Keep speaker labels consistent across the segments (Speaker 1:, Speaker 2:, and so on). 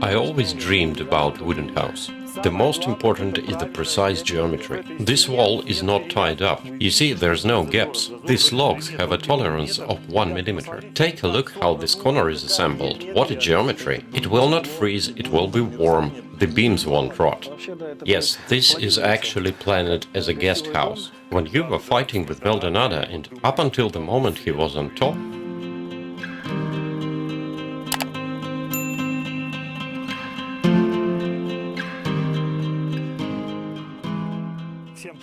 Speaker 1: I always dreamed about wooden house. The most important is the precise geometry. This wall is not tied up. You see, there's no gaps. These logs have a tolerance of 1 mm. Take a look how this corner is assembled. What a geometry! It will not freeze, it will be warm. The beams won't rot. Yes, this is actually planned as a guest house. When you were fighting with Maldonado and up until the moment he was on top,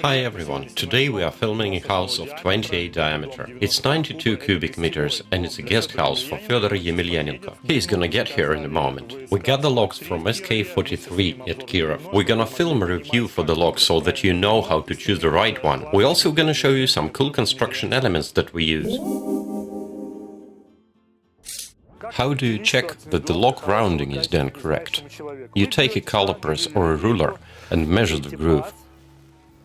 Speaker 1: Hi everyone, today we are filming a house of 28 diameter. It's 92 cubic meters and it's a guest house for Fedor Emelianenko. He's gonna get here in a moment. We got the logs from SK43 at Kirov. We're gonna film a review for the logs so that you know how to choose the right one. We're also gonna show you some cool construction elements that we use. How do you check that the log rounding is done correct? You take a calipers or a ruler and measure the groove.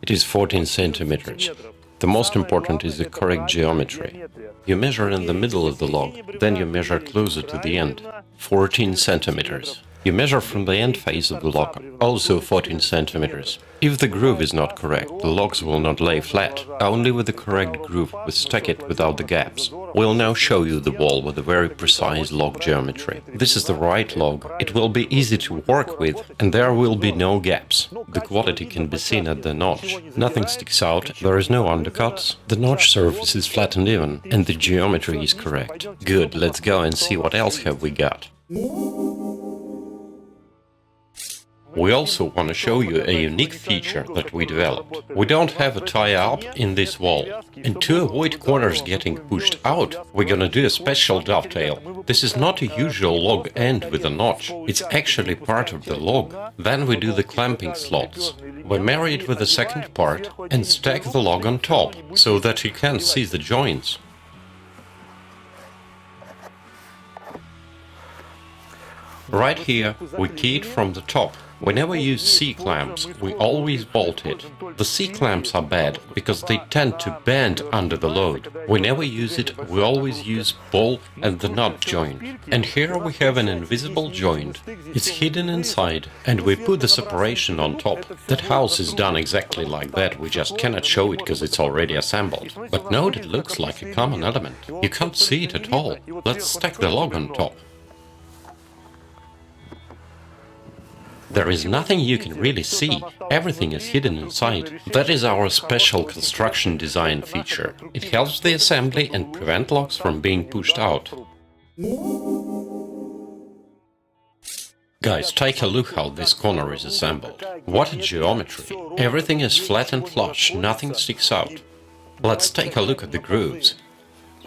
Speaker 1: It is 14 centimeters. The most important is the correct geometry. You measure in the middle of the log, then you measure closer to the end, 14 centimeters. You measure from the end face of the log, also 14 centimeters. If the groove is not correct, the logs will not lay flat. Only with the correct groove we stack it without the gaps. We'll now show you the wall with a very precise log geometry. This is the right log. It will be easy to work with, and there will be no gaps. The quality can be seen at the notch. Nothing sticks out, there is no undercuts. The notch surface is flat and even, and the geometry is correct. Good, let's go and see what else have we got. We also want to show you a unique feature that we developed. We don't have a tie-up in this wall. And to avoid corners getting pushed out, we're gonna do a special dovetail. This is not a usual log end with a notch. It's actually part of the log. Then we do the clamping slots. We marry it with the second part and stack the log on top, so that you can see the joints. Right here, we key it from the top. We never use C-clamps, we always bolt it. The C-clamps are bad, because they tend to bend under the load. We never use it, we always use ball and the nut joint. And here we have an invisible joint. It's hidden inside, and we put the separation on top. That house is done exactly like that, we just cannot show it because it's already assembled. But note it looks like a common element. You can't see it at all. Let's stack the log on top. There is nothing you can really see, everything is hidden inside. That is our special construction design feature. It helps the assembly and prevent logs from being pushed out. Guys, take a look how this corner is assembled. What a geometry! Everything is flat and flush, nothing sticks out. Let's take a look at the grooves.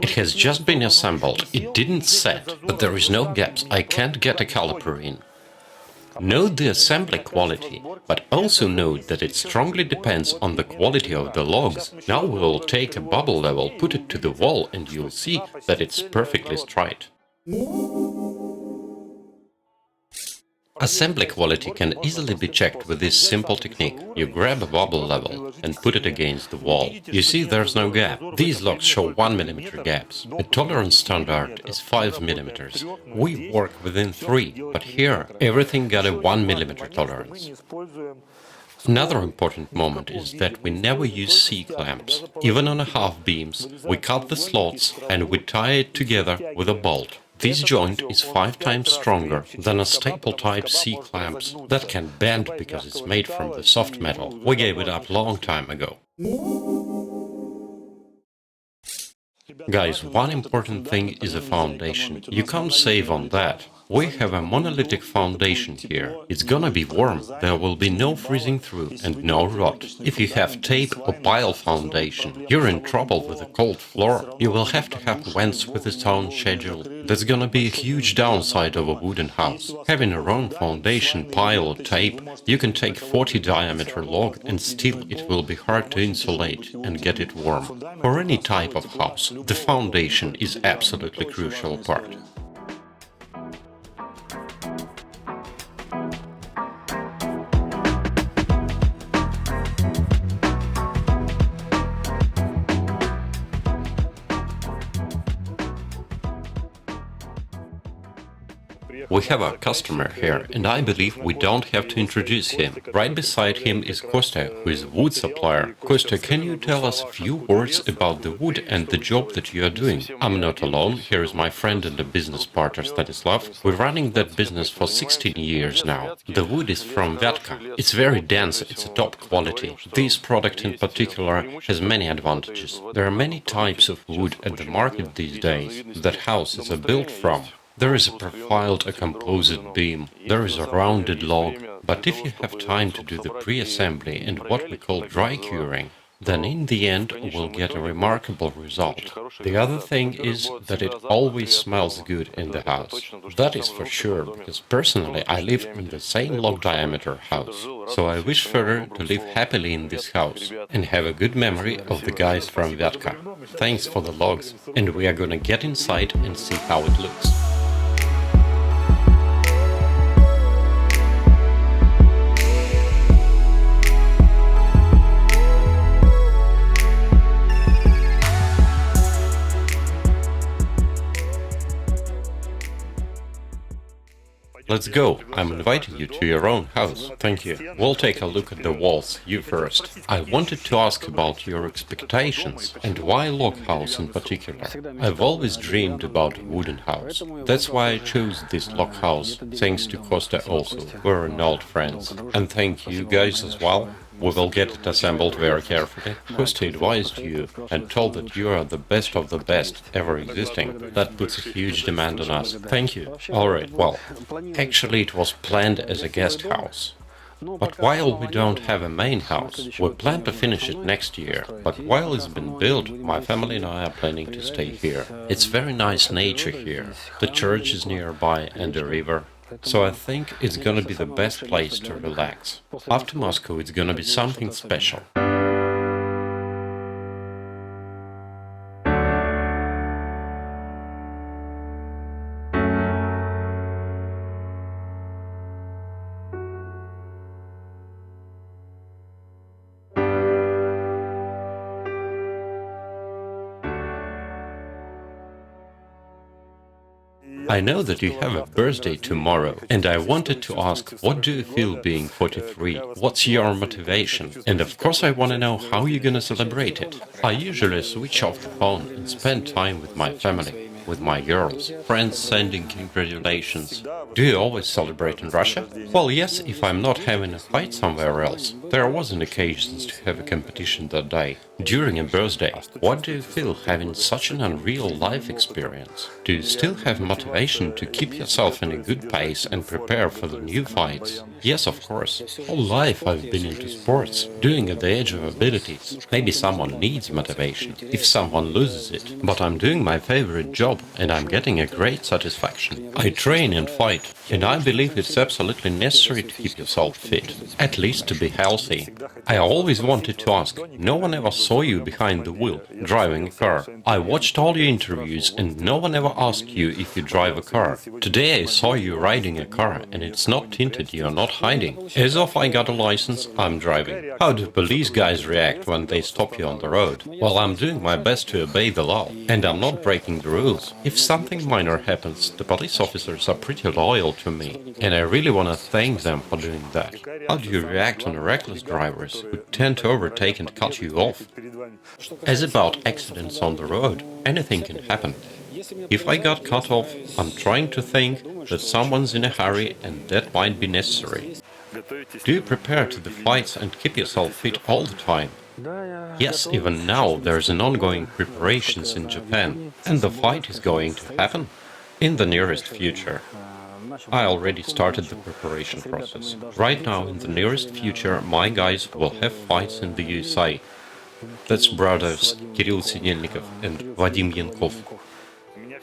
Speaker 1: It has just been assembled, it didn't set, but there is no gaps, I can't get a caliper in. Note the assembly quality, but also note that it strongly depends on the quality of the logs. Now we'll take a bubble level, put it to the wall, and you'll see that it's perfectly straight. Assembly quality can easily be checked with this simple technique. You grab a bubble level and put it against the wall. You see there's no gap. These logs show 1 mm gaps. The tolerance standard is 5 mm. We work within 3, but here everything got a 1 mm tolerance. Another important moment is that we never use C-clamps. Even on a half beams, we cut the slots and we tie it together with a bolt. This joint is 5 times stronger than a staple-type C-clamps that can bend because it's made from the soft metal. We gave it up long time ago. Guys, one important thing is a foundation. You can't save on that. We have a monolithic foundation here. It's gonna be warm, there will be no freezing through and no rot. If you have tape or pile foundation, you're in trouble with a cold floor. You will have to have vents with its own schedule. That's gonna be a huge downside of a wooden house. Having a wrong foundation, pile or tape, you can take 40 diameter log and still it will be hard to insulate and get it warm. For any type of house, the foundation is absolutely crucial part. We have a customer here, and I believe we don't have to introduce him. Right beside him is Kostya, who is a wood supplier. Kostya, can you tell us a few words about the wood and the job that you are doing? I'm not alone. Here is my friend and a business partner, Stanislav. We're running that business for 16 years now. The wood is from Vyatka. It's very dense, it's a top quality. This product in particular has many advantages. There are many types of wood at the market these days that houses are built from. There is a profiled, a composite beam, there is a rounded log, but if you have time to do the pre-assembly and what we call dry curing, then in the end we'll get a remarkable result. The other thing is that it always smells good in the house. That is for sure, because personally I live in the same log diameter house. So I wish Fedor to live happily in this house and have a good memory of the guys from Vyatka. Thanks for the logs, and we are gonna get inside and see how it looks. Let's go. I'm inviting you to your own house. Thank you. We'll take a look at the walls. You first. I wanted to ask about your expectations and why log house in particular. I've always dreamed about a wooden house. That's why I chose this log house. Thanks to Kostya also. We're an old friends. And thank you guys as well. We will get it assembled very carefully. Kostya advised you and told that you are the best of the best ever existing. That puts a huge demand on us. Thank you. Alright, well, actually it was planned as a guest house. But while we don't have a main house, we plan to finish it next year. But while it's been built, my family and I are planning to stay here. It's very nice nature here. The church is nearby and the river. So I think it's gonna be the best place to relax. After Moscow, it's gonna be something special. I know that you have a birthday tomorrow, and I wanted to ask, what do you feel being 43? What's your motivation? And of course I want to know how you're gonna celebrate it. I usually switch off the phone and spend time with my family, with my girls, friends sending congratulations. Do you always celebrate in Russia? Well, yes, if I'm not having a fight somewhere else. There wasn't occasions to have a competition that day. During a birthday, what do you feel having such an unreal life experience? Do you still have motivation to keep yourself in a good pace and prepare for the new fights? Yes, of course. All life I've been into sports, doing at the edge of abilities. Maybe someone needs motivation, if someone loses it. But I'm doing my favorite job and I'm getting a great satisfaction. I train and fight, and I believe it's absolutely necessary to keep yourself fit, at least to be healthy. I always wanted to ask, no one ever saw you behind the wheel, driving a car. I watched all your interviews and no one ever asked you if you drive a car. Today I saw you riding a car and it's not tinted, you're not hiding. As of I got a license, I'm driving. How do police guys react when they stop you on the road? Well, I'm doing my best to obey the law, and I'm not breaking the rules. If something minor happens, the police officers are pretty loyal to me, and I really want to thank them for doing that. How do you react on reckless drivers who tend to overtake and cut you off? As about accidents on the road, anything can happen. If I got cut off, I'm trying to think that someone's in a hurry and that might be necessary. Do you prepare to the fights and keep yourself fit all the time? Yes, even now there's an ongoing preparations in Japan, and the fight is going to happen in the nearest future. I already started the preparation process. Right now, in the nearest future, my guys will have fights in the USA. That's brothers Kirill Sidelnikov and Vadim Yankov.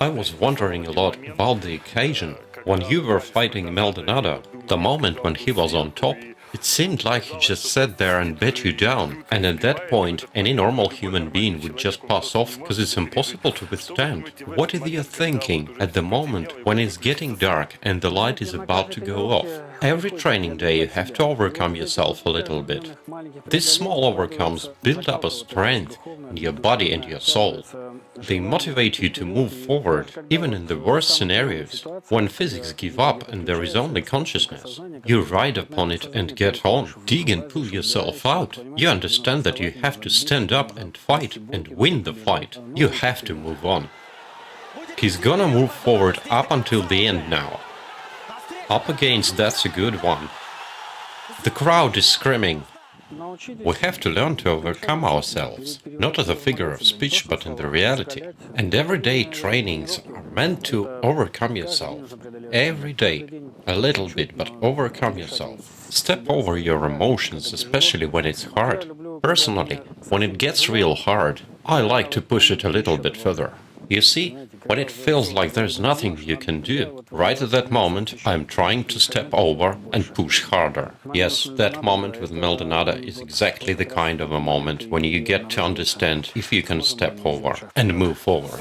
Speaker 1: I was wondering a lot about the occasion when you were fighting Maldonado. The moment when he was on top, it seemed like he just sat there and bet you down, and at that point any normal human being would just pass off because it's impossible to withstand. What are you thinking at the moment when it's getting dark and the light is about to go off? Every training day you have to overcome yourself a little bit. These small overcomes build up a strength in your body and your soul. They motivate you to move forward, even in the worst scenarios. When physics give up and there is only consciousness, you ride upon it and get on, dig and pull yourself out. You understand that you have to stand up and fight and win the fight. You have to move on. He's gonna move forward up until the end now. Up against that's a good one. The crowd is screaming. We have to learn to overcome ourselves, not as a figure of speech, but in the reality. And everyday trainings are meant to overcome yourself. Every day, a little bit, but overcome yourself. Step over your emotions, especially when it's hard. Personally, when it gets real hard, I like to push it a little bit further. You see, when it feels like there's nothing you can do, right at that moment I'm trying to step over and push harder. Yes, that moment with Maldonado is exactly the kind of a moment when you get to understand if you can step over and move forward.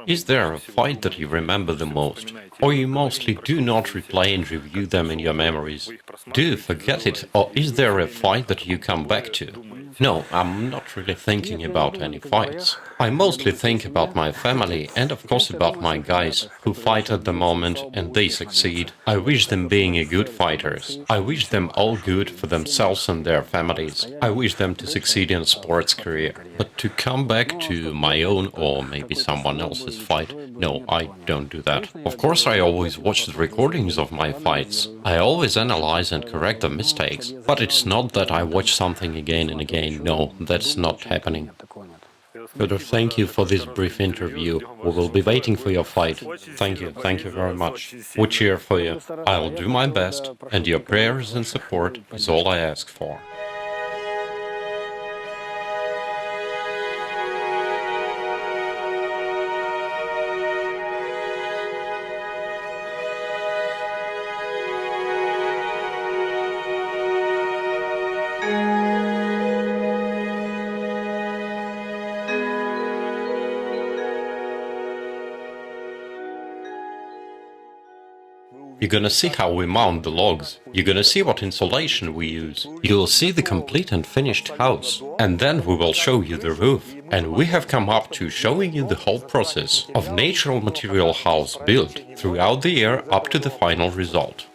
Speaker 1: Is there a fight that you remember the most, or you mostly do not replay and review them in your memories? Do you forget it, or is there a fight that you come back to? No, I'm not really thinking about any fights. I mostly think about my family and of course about my guys who fight at the moment and they succeed. I wish them being a good fighters. I wish them all good for themselves and their families. I wish them to succeed in a sports career. But to come back to my own or maybe someone else's fight, no, I don't do that. Of course I always watch the recordings of my fights. I always analyze and correct the mistakes. But it's not that I watch something again and again. No, that's not happening. Fedor, thank you for this brief interview. We will be waiting for your fight. Thank you very much. We cheer for you. I'll do my best, and your prayers and support is all I ask for. You're gonna see how we mount the logs. You're gonna see what insulation we use. You'll see the complete and finished house. And then we will show you the roof. And we have come up to showing you the whole process of natural material house built throughout the year up to the final result.